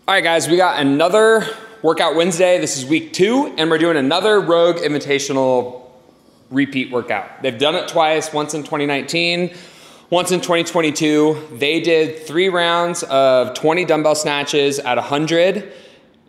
All right, guys, we got another Workout Wednesday. This is week 2, and we're doing another Rogue Invitational repeat workout. They've done it twice, once in 2019, once in 2022. They did 3 rounds of 20 dumbbell snatches at 100,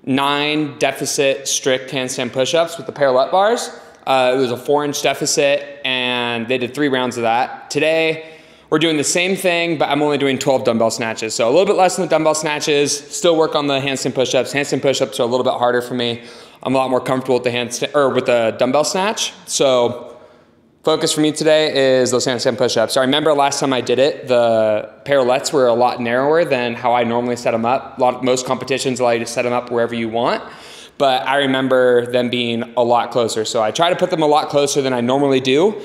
9 deficit strict handstand push-ups with the parallel bars. It was a 4-inch deficit, and they did 3 rounds of that. Today, we're doing the same thing, but I'm only doing 12 dumbbell snatches. So a little bit less than the dumbbell snatches, still work on the handstand push-ups. Handstand push-ups are a little bit harder for me. I'm a lot more comfortable with the with the dumbbell snatch. So focus for me today is those handstand push-ups. I remember last time I did it, the parallettes were a lot narrower than how I normally set them up. Most competitions allow you to set them up wherever you want, but I remember them being a lot closer. So I try to put them a lot closer than I normally do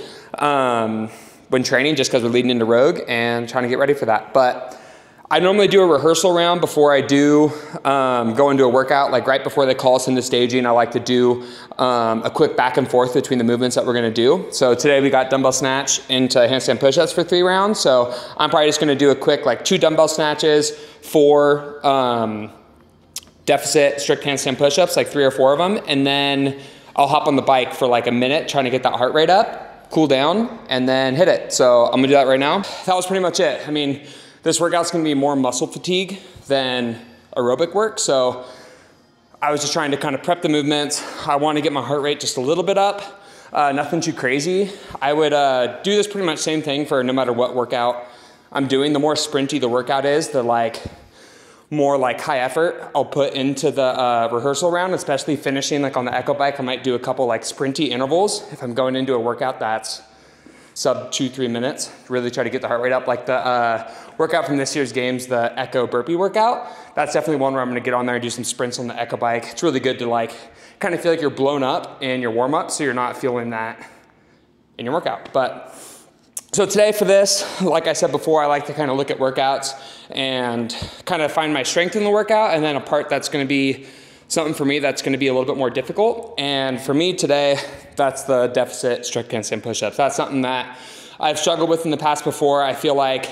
when training, just because we're leading into Rogue and trying to get ready for that. But I normally do a rehearsal round before I do go into a workout. Like right before they call us into staging, I like to do a quick back and forth between the movements that we're gonna do. So today we got dumbbell snatch into handstand push-ups for 3 rounds. So I'm probably just gonna do a quick 2 dumbbell snatches, 4 deficit strict handstand push-ups, 3 or 4 of them. And then I'll hop on the bike for a minute, trying to get that heart rate up, cool down, and then hit it. So I'm gonna do that right now. That was pretty much it. I mean, this workout's gonna be more muscle fatigue than aerobic work. So I was just trying to kind of prep the movements. I want to get my heart rate just a little bit up. Nothing too crazy. I would do this pretty much same thing for no matter what workout I'm doing. The more sprinty the workout is, the more high effort I'll put into the rehearsal round, especially finishing on the echo bike. I might do a couple sprinty intervals if I'm going into a workout that's sub 2-3 minutes. Really try to get the heart rate up. Like the workout from this year's games, the echo burpee workout. That's definitely one where I'm gonna get on there and do some sprints on the echo bike. It's really good to kind of feel like you're blown up in your warm up, so you're not feeling that in your workout. But so today for this, like I said before, I like to kind of look at workouts and kind of find my strength in the workout, and then a part that's gonna be something for me that's gonna be a little bit more difficult. And for me today, that's the deficit strict handstand push-ups. That's something that I've struggled with in the past before. I feel like,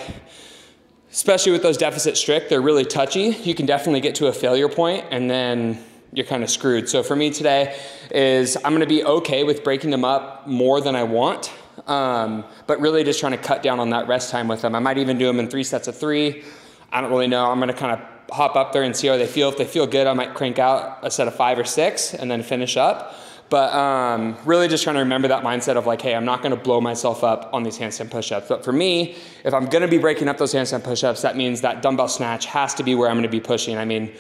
especially with those deficit strict, they're really touchy. You can definitely get to a failure point and then you're kind of screwed. So for me today is I'm gonna be okay with breaking them up more than I want, but really just trying to cut down on that rest time with them. I might even do them in 3 sets of 3. I don't really know. I'm gonna kind of hop up there and see how they feel. If they feel good, I might crank out a set of 5 or 6 and then finish up. But really just trying to remember that mindset of hey, I'm not gonna blow myself up on these handstand push-ups. But for me, if I'm gonna be breaking up those handstand push-ups, that means that dumbbell snatch has to be where I'm gonna be pushing. I mean,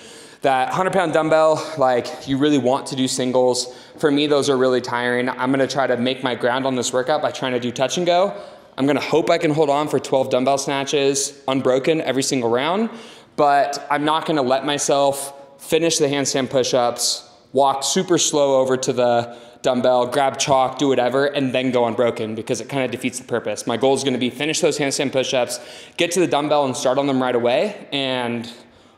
that 100-pound dumbbell, you really want to do singles. For me, those are really tiring. I'm gonna try to make my ground on this workout by trying to do touch and go. I'm gonna hope I can hold on for 12 dumbbell snatches unbroken every single round, but I'm not gonna let myself finish the handstand push-ups, walk super slow over to the dumbbell, grab chalk, do whatever, and then go unbroken, because it kind of defeats the purpose. My goal is gonna be finish those handstand push-ups, get to the dumbbell and start on them right away, and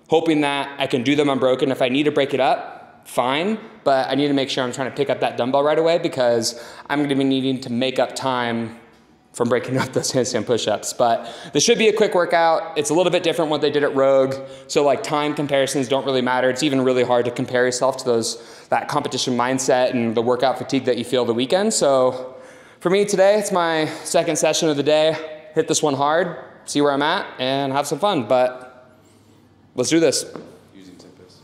hoping that I can do them unbroken. If I need to break it up, fine, but I need to make sure I'm trying to pick up that dumbbell right away, because I'm gonna be needing to make up time from breaking up those handstand push-ups. But this should be a quick workout. It's a little bit different what they did at Rogue. So time comparisons don't really matter. It's even really hard to compare yourself to that competition mindset and the workout fatigue that you feel the weekend. So for me today, it's my 2nd session of the day. Hit this one hard, see where I'm at, and have some fun. But let's do this. Using Tempest.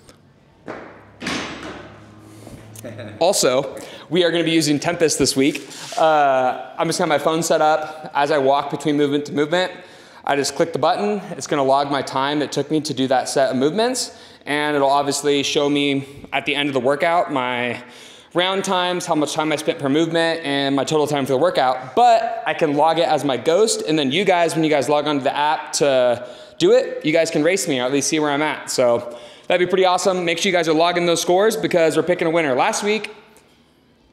Also, we are gonna be using Tempest this week. I'm just gonna have my phone set up. As I walk between movement to movement, I just click the button. It's gonna log my time it took me to do that set of movements, and it'll obviously show me at the end of the workout my round times, how much time I spent per movement, and my total time for the workout. But I can log it as my ghost, and then you guys, when you guys log onto the app to do it, you guys can race me or at least see where I'm at. So that'd be pretty awesome. Make sure you guys are logging those scores, because we're picking a winner. Last week,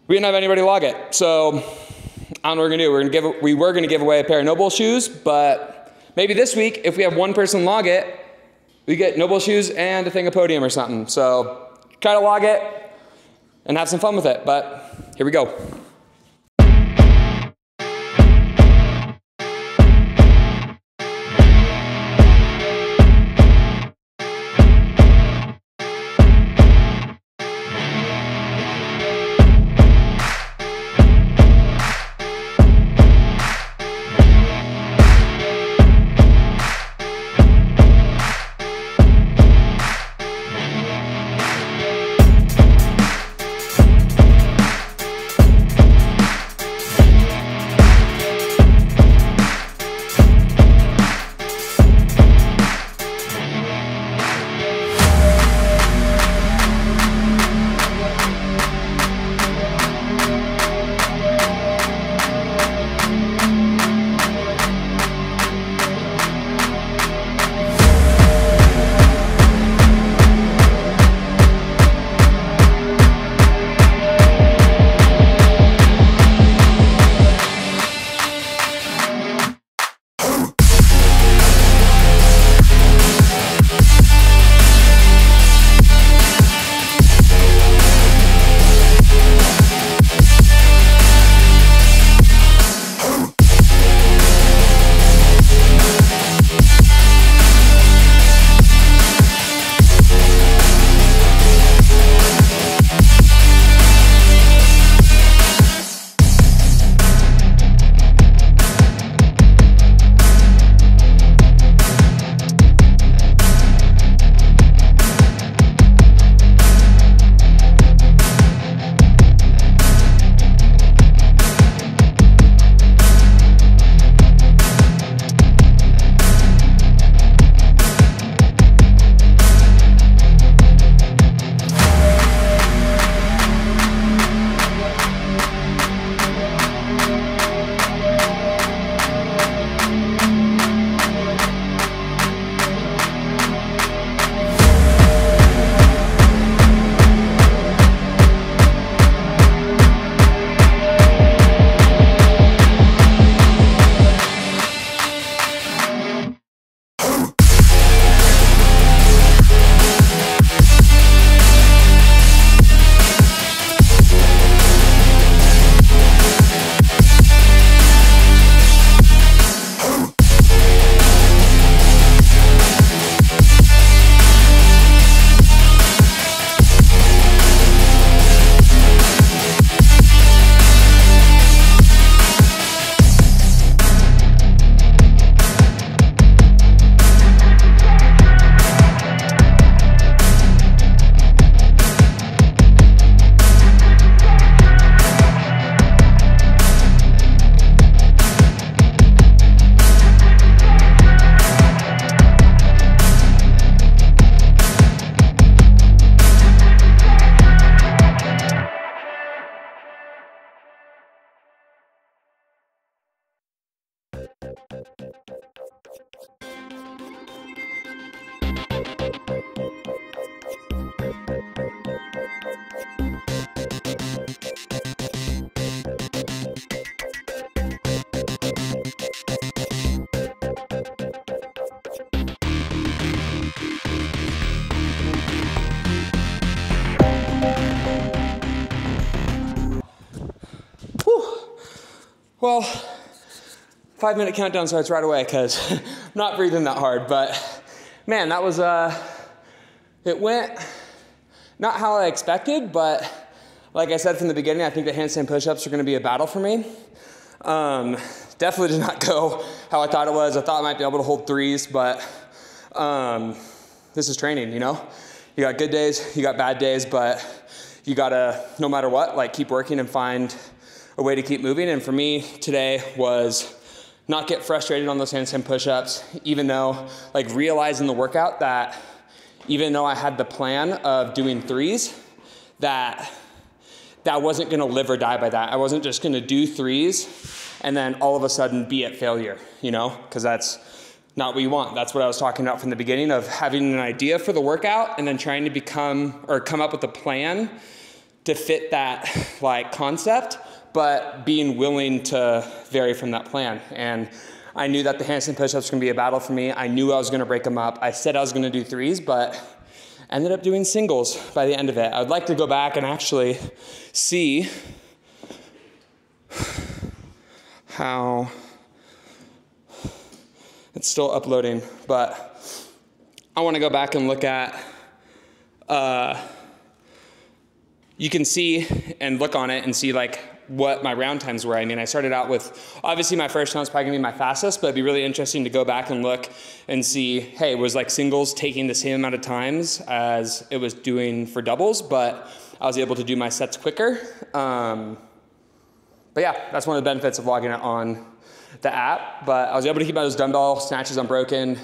we didn't have anybody log it. So I don't know what we're gonna do. We were gonna give away a pair of NOBULL shoes, but maybe this week, if we have one person log it, we get NOBULL shoes and a thing of PODIUM or something. So try to log it and have some fun with it, but here we go. Well, 5-minute countdown starts right away because I'm not breathing that hard, but man, that was, it went not how I expected, but like I said from the beginning, I think the handstand push-ups are gonna be a battle for me. Definitely did not go how I thought it was. I thought I might be able to hold threes, but this is training, you know? You got good days, you got bad days, but you gotta, no matter what, like keep working and find a way to keep moving. And for me today was not get frustrated on those handstand push-ups, even though like realizing the workout that even though I had the plan of doing threes, that wasn't gonna live or die by that. I wasn't just gonna do threes and then all of a sudden be at failure, you know? Because that's not what you want. That's what I was talking about from the beginning of having an idea for the workout and then trying to come up with a plan to fit that like concept, but being willing to vary from that plan. And I knew that the handstand push-ups were gonna be a battle for me. I knew I was gonna break them up. I said I was gonna do threes, but ended up doing singles by the end of it. I would like to go back and actually see how it's still uploading, but I wanna go back and look at, you can see and look on it and see like what my round times were. I mean, I started out with, obviously my first round was probably gonna be my fastest, but it'd be really interesting to go back and look and see, hey, was like singles taking the same amount of times as it was doing for doubles, but I was able to do my sets quicker. But yeah, that's one of the benefits of logging it on the app, but I was able to keep those dumbbell snatches unbroken.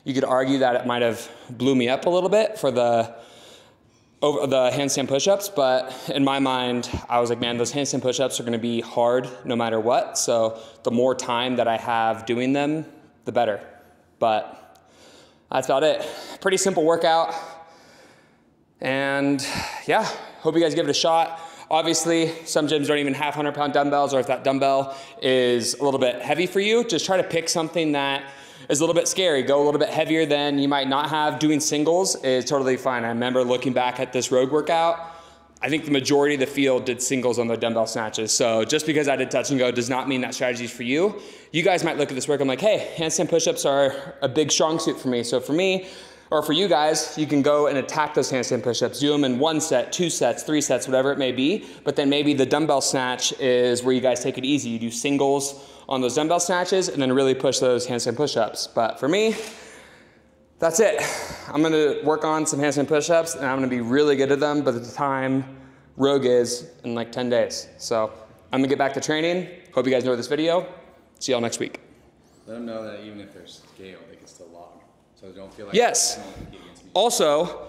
You could argue that it might have blew me up a little bit for the handstand push-ups, but in my mind, I was like, man, those handstand push-ups are gonna be hard no matter what, so the more time that I have doing them, the better. But that's about it. Pretty simple workout, and yeah, hope you guys give it a shot. Obviously, some gyms don't even have 100-pound dumbbells, or if that dumbbell is a little bit heavy for you, just try to pick something that is a little bit scary. Go a little bit heavier than you might not have. Doing singles is totally fine. I remember looking back at this rogue workout, I think the majority of the field did singles on their dumbbell snatches. So just because I did touch and go does not mean that strategy is for you. You guys might look at this work, I'm like, hey, handstand push-ups are a big strong suit for me. So for me, or for you guys, you can go and attack those handstand push-ups. Do them in 1 set, 2 sets, 3 sets, whatever it may be. But then maybe the dumbbell snatch is where you guys take it easy. You do singles on those dumbbell snatches and then really push those handstand push-ups. But for me, that's it. I'm gonna work on some handstand push-ups and I'm gonna be really good at them by the time Rogue is in like 10 days. So I'm gonna get back to training. Hope you guys enjoyed this video. See y'all next week. Let them know that even if they're scaled, they can still log. So they don't feel like yes. Also,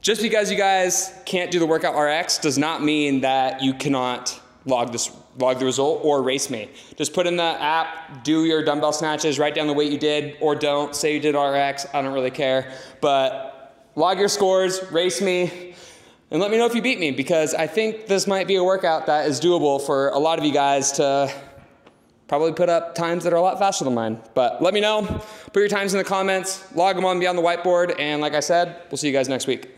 just because you guys can't do the workout RX does not mean that you cannot log the result or race me. Just put in the app, do your dumbbell snatches, write down the weight you did, or don't. Say you did RX, I don't really care. But log your scores, race me, and let me know if you beat me, because I think this might be a workout that is doable for a lot of you guys to probably put up times that are a lot faster than mine. But let me know, put your times in the comments, log them on beyond the whiteboard, and like I said, we'll see you guys next week.